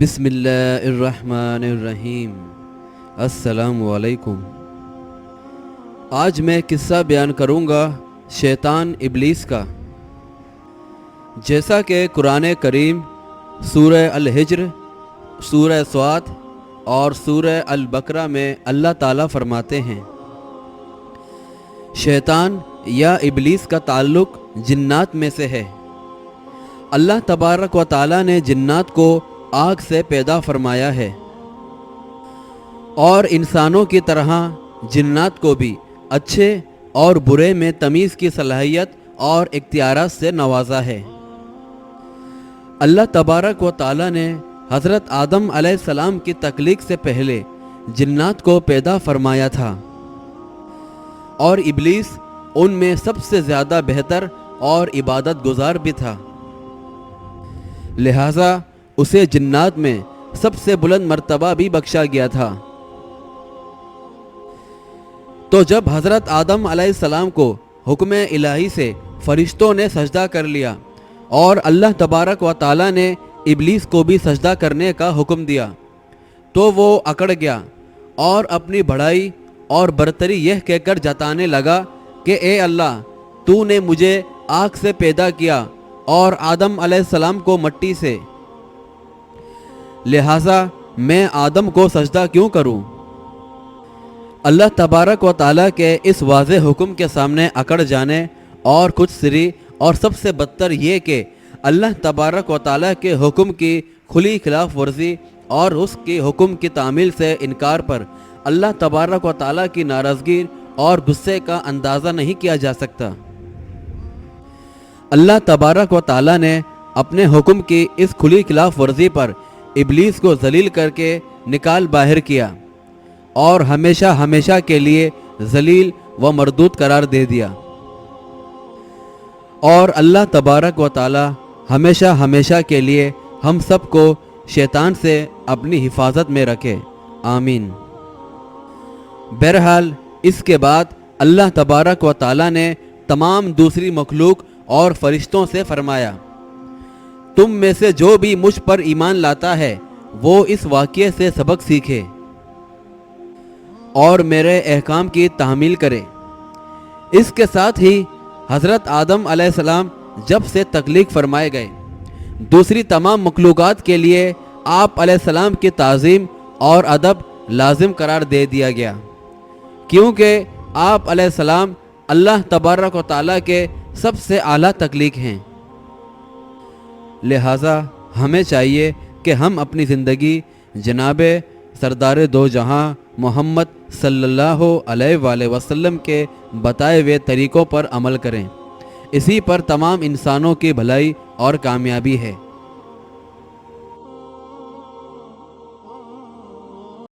بسم اللہ الرحمن الرحیم۔ السلام علیکم۔ آج میں قصہ بیان کروں گا شیطان ابلیس کا۔ جیسا کہ قرآن کریم سورہ الحجر، سورہ صاد اور سورہ البقرہ میں اللہ تعالیٰ فرماتے ہیں، شیطان یا ابلیس کا تعلق جنات میں سے ہے۔ اللہ تبارک و تعالیٰ نے جنات کو آگ سے پیدا فرمایا ہے، اور انسانوں کی طرح جنات کو بھی اچھے اور برے میں تمیز کی صلاحیت اور اختیارات سے نوازا ہے۔ اللہ تبارک و تعالیٰ نے حضرت آدم علیہ السلام کی تخلیق سے پہلے جنات کو پیدا فرمایا تھا، اور ابلیس ان میں سب سے زیادہ بہتر اور عبادت گزار بھی تھا، لہٰذا اسے جنات میں سب سے بلند مرتبہ بھی بخشا گیا تھا۔ تو جب حضرت آدم علیہ السلام کو حکم الہی سے فرشتوں نے سجدہ کر لیا اور اللہ تبارک و تعالیٰ نے ابلیس کو بھی سجدہ کرنے کا حکم دیا، تو وہ اکڑ گیا اور اپنی بڑائی اور برتری یہ کہہ کر جتانے لگا کہ اے اللہ، تو نے مجھے آگ سے پیدا کیا اور آدم علیہ السلام کو مٹی سے، لہٰذا میں آدم کو سجدہ کیوں کروں؟ اللہ تبارک و تعالیٰ کے اس واضح حکم کے سامنے اکڑ جانے اور کچھ سری اور سب سے بدتر یہ کہ اللہ تبارک و تعالیٰ کے حکم کی کھلی خلاف ورزی اور اس کے حکم کی تعمیل سے انکار پر اللہ تبارک و تعالیٰ کی ناراضگی اور غصے کا اندازہ نہیں کیا جا سکتا۔ اللہ تبارک و تعالیٰ نے اپنے حکم کی اس کھلی خلاف ورزی پر ابلیس کو ذلیل کر کے نکال باہر کیا اور ہمیشہ ہمیشہ کے لیے ذلیل و مردود قرار دے دیا، اور اللہ تبارک و تعالی ہمیشہ ہمیشہ کے لیے ہم سب کو شیطان سے اپنی حفاظت میں رکھے، آمین۔ بہرحال اس کے بعد اللہ تبارک و تعالی نے تمام دوسری مخلوق اور فرشتوں سے فرمایا، تم میں سے جو بھی مجھ پر ایمان لاتا ہے وہ اس واقعے سے سبق سیکھے اور میرے احکام کی تحمیل کرے۔ اس کے ساتھ ہی حضرت آدم علیہ السلام جب سے تخلیق فرمائے گئے، دوسری تمام مخلوقات کے لیے آپ علیہ السلام کی تعظیم اور ادب لازم قرار دے دیا گیا، کیونکہ آپ علیہ السلام اللہ تبارک و تعالیٰ کے سب سے اعلیٰ تخلیق ہیں۔ لہٰذا ہمیں چاہیے کہ ہم اپنی زندگی جناب سردار دو جہاں محمد صلی اللہ علیہ وآلہ وسلم کے بتائے ہوئے طریقوں پر عمل کریں، اسی پر تمام انسانوں کی بھلائی اور کامیابی ہے۔